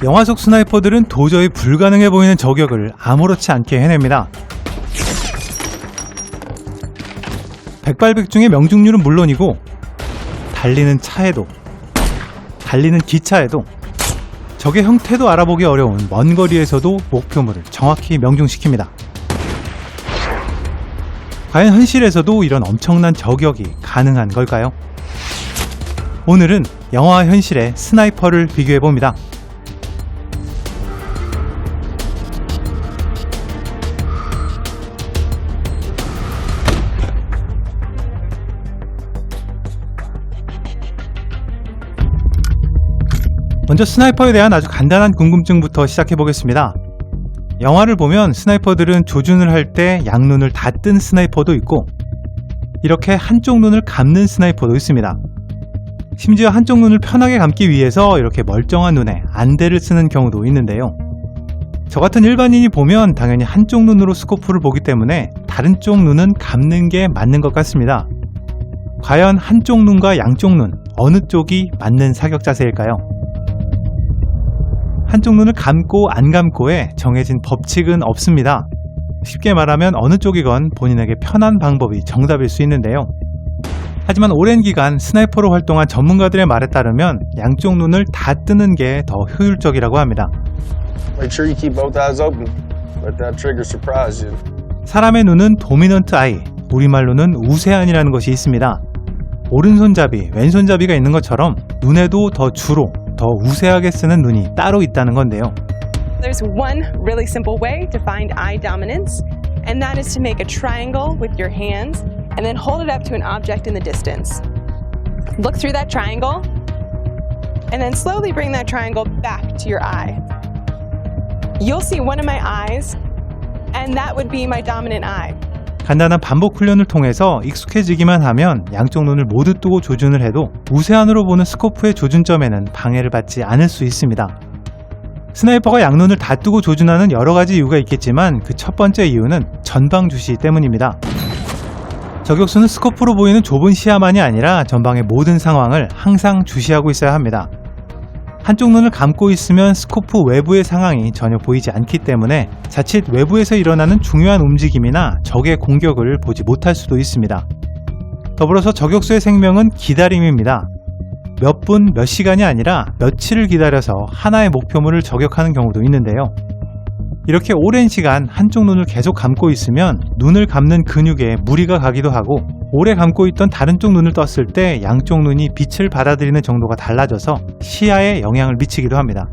영화 속 스나이퍼들은 도저히 불가능해 보이는 저격을 아무렇지 않게 해냅니다. 백발백중의 명중률은 물론이고 달리는 차에도, 달리는 기차에도, 적의 형태도 알아보기 어려운 먼 거리에서도 목표물을 정확히 명중시킵니다. 과연 현실에서도 이런 엄청난 저격이 가능한 걸까요? 오늘은 영화와 현실의 스나이퍼를 비교해봅니다. 먼저 스나이퍼에 대한 아주 간단한 궁금증부터 시작해보겠습니다. 영화를 보면 스나이퍼들은 조준을 할 때 양눈을 다 뜬 스나이퍼도 있고 이렇게 한쪽 눈을 감는 스나이퍼도 있습니다. 심지어 한쪽 눈을 편하게 감기 위해서 이렇게 멀쩡한 눈에 안대를 쓰는 경우도 있는데요. 저 같은 일반인이 보면 당연히 한쪽 눈으로 스코프를 보기 때문에 다른 쪽 눈은 감는 게 맞는 것 같습니다. 과연 한쪽 눈과 양쪽 눈 어느 쪽이 맞는 사격 자세일까요? 한쪽 눈을 감고 안 감고에 정해진 법칙은 없습니다. 쉽게 말하면 어느 쪽이건 본인에게 편한 방법이 정답일 수 있는데요. 하지만 오랜 기간 스나이퍼로 활동한 전문가들의 말에 따르면 양쪽 눈을 다 뜨는 게 더 효율적이라고 합니다. 사람의 눈은 도미넌트 아이, 우리말로는 우세안이라는 것이 있습니다. 오른손잡이, 왼손잡이가 있는 것처럼 눈에도 더 우세하게 쓰는 눈이 따로 있다는 건데요. There's one really simple way to find eye dominance, and that is to make a triangle with your hands and then hold it up to an object in the distance. Look through that triangle and then slowly bring that triangle back to your eye. You'll see one of my eyes, and that would be my dominant eye. 간단한 반복 훈련을 통해서 익숙해지기만 하면 양쪽 눈을 모두 뜨고 조준을 해도 우세안으로 보는 스코프의 조준점에는 방해를 받지 않을 수 있습니다. 스나이퍼가 양눈을 다 뜨고 조준하는 여러 가지 이유가 있겠지만 그 첫 번째 이유는 전방 주시 때문입니다. 저격수는 스코프로 보이는 좁은 시야만이 아니라 전방의 모든 상황을 항상 주시하고 있어야 합니다. 한쪽 눈을 감고 있으면 스코프 외부의 상황이 전혀 보이지 않기 때문에 자칫 외부에서 일어나는 중요한 움직임이나 적의 공격을 보지 못할 수도 있습니다. 더불어서 저격수의 생명은 기다림입니다. 몇 분, 몇 시간이 아니라 며칠을 기다려서 하나의 목표물을 저격하는 경우도 있는데요. 이렇게 오랜 시간 한쪽 눈을 계속 감고 있으면 눈을 감는 근육에 무리가 가기도 하고 오래 감고 있던 다른 쪽 눈을 떴을 때 양쪽 눈이 빛을 받아들이는 정도가 달라져서 시야에 영향을 미치기도 합니다.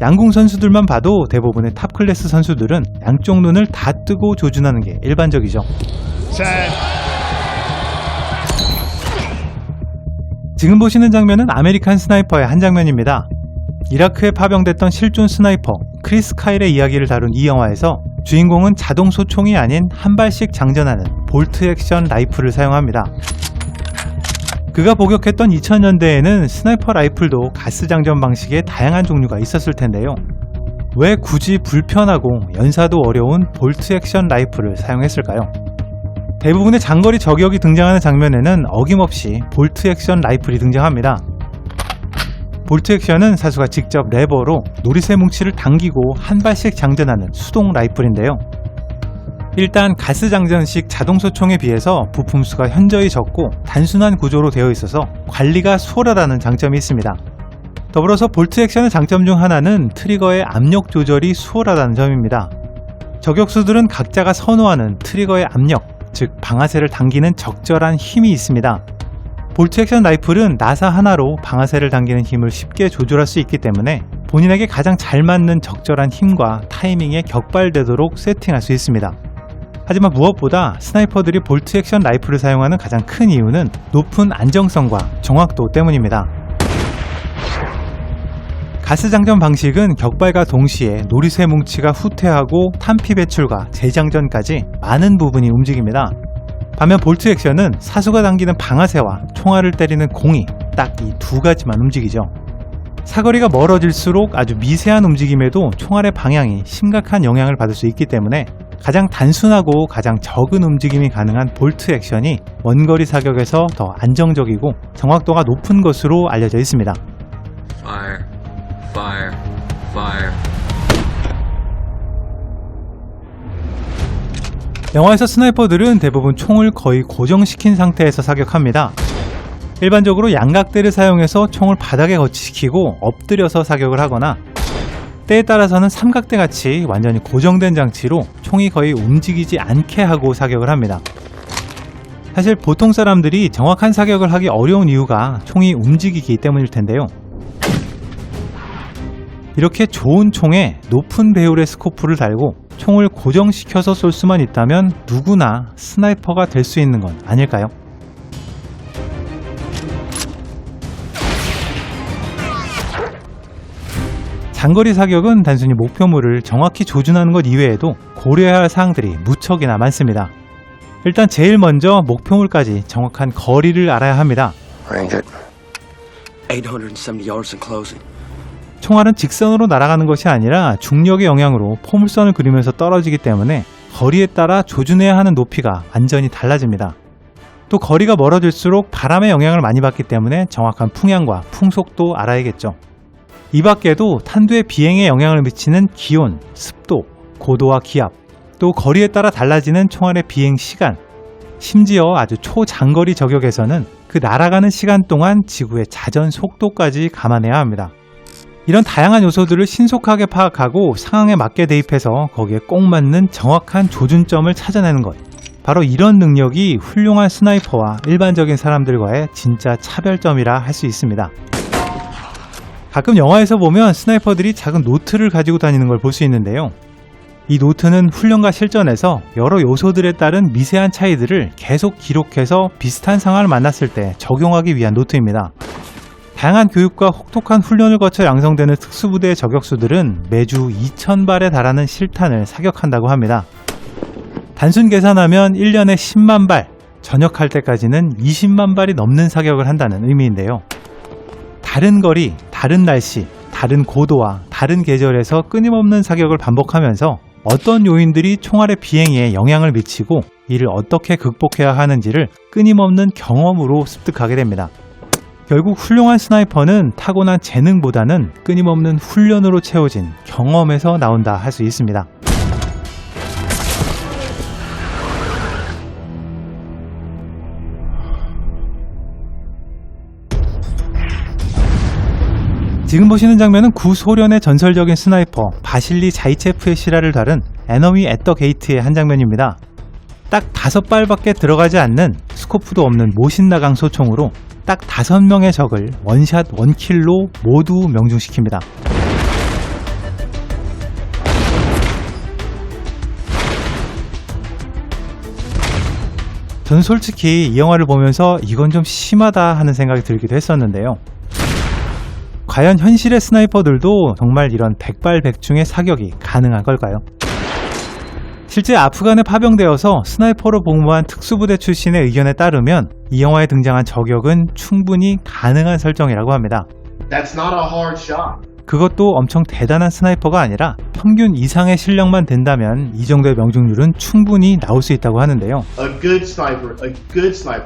양궁 선수들만 봐도 대부분의 탑 클래스 선수들은 양쪽 눈을 다 뜨고 조준하는 게 일반적이죠. 지금 보시는 장면은 아메리칸 스나이퍼의 한 장면입니다. 이라크에 파병됐던 실존 스나이퍼 크리스 카일의 이야기를 다룬 이 영화에서 주인공은 자동 소총이 아닌 한 발씩 장전하는 볼트 액션 라이플을 사용합니다. 그가 복역했던 2000년대에는 스나이퍼 라이플도 가스 장전 방식의 다양한 종류가 있었을 텐데요. 왜 굳이 불편하고 연사도 어려운 볼트 액션 라이플을 사용했을까요? 대부분의 장거리 저격이 등장하는 장면에는 어김없이 볼트 액션 라이플이 등장합니다. 볼트 액션은 사수가 직접 레버로 노리쇠 뭉치를 당기고 한 발씩 장전하는 수동 라이플인데요. 일단 가스 장전식 자동 소총에 비해서 부품수가 현저히 적고 단순한 구조로 되어 있어서 관리가 수월하다는 장점이 있습니다. 더불어서 볼트 액션의 장점 중 하나는 트리거의 압력 조절이 수월하다는 점입니다. 저격수들은 각자가 선호하는 트리거의 압력, 즉 방아쇠를 당기는 적절한 힘이 있습니다. 볼트 액션 라이플은 나사 하나로 방아쇠를 당기는 힘을 쉽게 조절할 수 있기 때문에 본인에게 가장 잘 맞는 적절한 힘과 타이밍에 격발되도록 세팅할 수 있습니다. 하지만 무엇보다 스나이퍼들이 볼트 액션 라이플을 사용하는 가장 큰 이유는 높은 안정성과 정확도 때문입니다. 가스 장전 방식은 격발과 동시에 노리쇠 뭉치가 후퇴하고 탄피 배출과 재장전까지 많은 부분이 움직입니다. 반면 볼트 액션은 사수가 당기는 방아쇠와 총알을 때리는 공이 딱 이 두 가지만 움직이죠. 사거리가 멀어질수록 아주 미세한 움직임에도 총알의 방향이 심각한 영향을 받을 수 있기 때문에 가장 단순하고 가장 적은 움직임이 가능한 볼트 액션이 원거리 사격에서 더 안정적이고 정확도가 높은 것으로 알려져 있습니다. Fire. Fire. Fire. 영화에서 스나이퍼들은 대부분 총을 거의 고정시킨 상태에서 사격합니다. 일반적으로 양각대를 사용해서 총을 바닥에 거치시키고 엎드려서 사격을 하거나 때에 따라서는 삼각대 같이 완전히 고정된 장치로 총이 거의 움직이지 않게 하고 사격을 합니다. 사실 보통 사람들이 정확한 사격을 하기 어려운 이유가 총이 움직이기 때문일 텐데요. 이렇게 좋은 총에 높은 배율의 스코프를 달고 총을 고정시켜서 쏠 수만 있다면 누구나 스나이퍼가 될 수 있는 건 아닐까요? 장거리 사격은 단순히 목표물을 정확히 조준하는 것 이외에도 고려해야 할 사항들이 무척이나 많습니다. 일단 제일 먼저 목표물까지 정확한 거리를 알아야 합니다. Range it. 870 yards and closing. 총알은 직선으로 날아가는 것이 아니라 중력의 영향으로 포물선을 그리면서 떨어지기 때문에 거리에 따라 조준해야 하는 높이가 완전히 달라집니다. 또 거리가 멀어질수록 바람의 영향을 많이 받기 때문에 정확한 풍향과 풍속도 알아야겠죠. 이 밖에도 탄두의 비행에 영향을 미치는 기온, 습도, 고도와 기압, 또 거리에 따라 달라지는 총알의 비행 시간, 심지어 아주 초장거리 저격에서는 그 날아가는 시간 동안 지구의 자전 속도까지 감안해야 합니다. 이런 다양한 요소들을 신속하게 파악하고 상황에 맞게 대입해서 거기에 꼭 맞는 정확한 조준점을 찾아내는 것. 바로 이런 능력이 훌륭한 스나이퍼와 일반적인 사람들과의 진짜 차별점이라 할 수 있습니다. 가끔 영화에서 보면 스나이퍼들이 작은 노트를 가지고 다니는 걸 볼 수 있는데요. 이 노트는 훈련과 실전에서 여러 요소들에 따른 미세한 차이들을 계속 기록해서 비슷한 상황을 만났을 때 적용하기 위한 노트입니다. 다양한 교육과 혹독한 훈련을 거쳐 양성되는 특수부대의 저격수들은 매주 2,000발에 달하는 실탄을 사격한다고 합니다. 단순 계산하면 1년에 10만 발, 전역할 때까지는 20만 발이 넘는 사격을 한다는 의미인데요. 다른 거리, 다른 날씨, 다른 고도와 다른 계절에서 끊임없는 사격을 반복하면서 어떤 요인들이 총알의 비행에 영향을 미치고 이를 어떻게 극복해야 하는지를 끊임없는 경험으로 습득하게 됩니다. 결국 훌륭한 스나이퍼는 타고난 재능보다는 끊임없는 훈련으로 채워진 경험에서 나온다 할 수 있습니다. 지금 보시는 장면은 구소련의 전설적인 스나이퍼 바실리 자이체프의 실화를 다룬 에너미 앳 더 게이트의 한 장면입니다. 딱 5발밖에 들어가지 않는 스코프도 없는 모신나강 소총으로 딱 5명의 적을 원샷 원킬로 모두 명중시킵니다. 저는 솔직히 이 영화를 보면서 이건 좀 심하다 하는 생각이 들기도 했었는데요. 과연 현실의 스나이퍼들도 정말 이런 백발백중의 사격이 가능한 걸까요? 실제 아프간에 파병되어서 스나이퍼로 복무한 특수부대 출신의 의견에 따르면 이 영화에 등장한 저격은 충분히 가능한 설정이라고 합니다. That's not a hard shot. 그것도 엄청 대단한 스나이퍼가 아니라 평균 이상의 실력만 된다면 이 정도의 명중률은 충분히 나올 수 있다고 하는데요. A good sniper,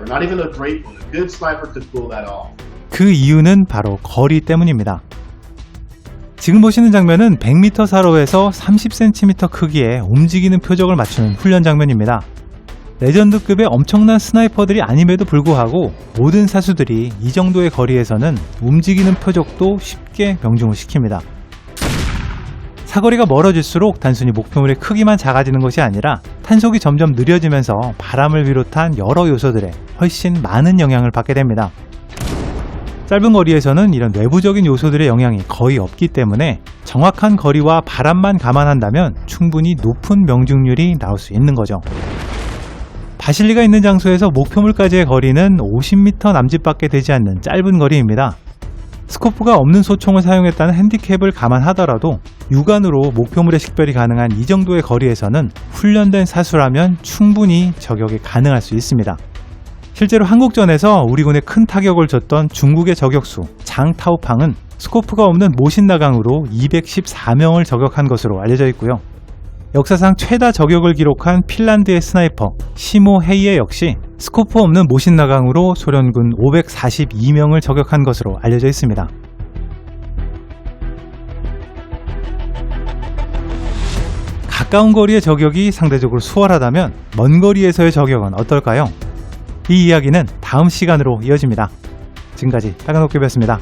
not even a great one, a good sniper could pull that off. 그 이유는 바로 거리 때문입니다. 지금 보시는 장면은 100m 사로에서 30cm 크기의 움직이는 표적을 맞추는 훈련 장면입니다. 레전드급의 엄청난 스나이퍼들이 아님에도 불구하고 모든 사수들이 이 정도의 거리에서는 움직이는 표적도 쉽게 명중을 시킵니다. 사거리가 멀어질수록 단순히 목표물의 크기만 작아지는 것이 아니라 탄속이 점점 느려지면서 바람을 비롯한 여러 요소들에 훨씬 많은 영향을 받게 됩니다. 짧은 거리에서는 이런 외부적인 요소들의 영향이 거의 없기 때문에 정확한 거리와 바람만 감안한다면 충분히 높은 명중률이 나올 수 있는 거죠. 바실리가 있는 장소에서 목표물까지의 거리는 50m 남짓밖에 되지 않는 짧은 거리입니다. 스코프가 없는 소총을 사용했다는 핸디캡을 감안하더라도 육안으로 목표물의 식별이 가능한 이 정도의 거리에서는 훈련된 사수라면 충분히 저격이 가능할 수 있습니다. 실제로 한국전에서 우리 군에 큰 타격을 줬던 중국의 저격수 장 타오팡은 스코프가 없는 모신나강으로 214명을 저격한 것으로 알려져 있고요. 역사상 최다 저격을 기록한 핀란드의 스나이퍼 시모 헤이에 역시 스코프 없는 모신나강으로 소련군 542명을 저격한 것으로 알려져 있습니다. 가까운 거리의 저격이 상대적으로 수월하다면 먼 거리에서의 저격은 어떨까요? 이 이야기는 다음 시간으로 이어집니다. 지금까지 빨간도깨비였습니다.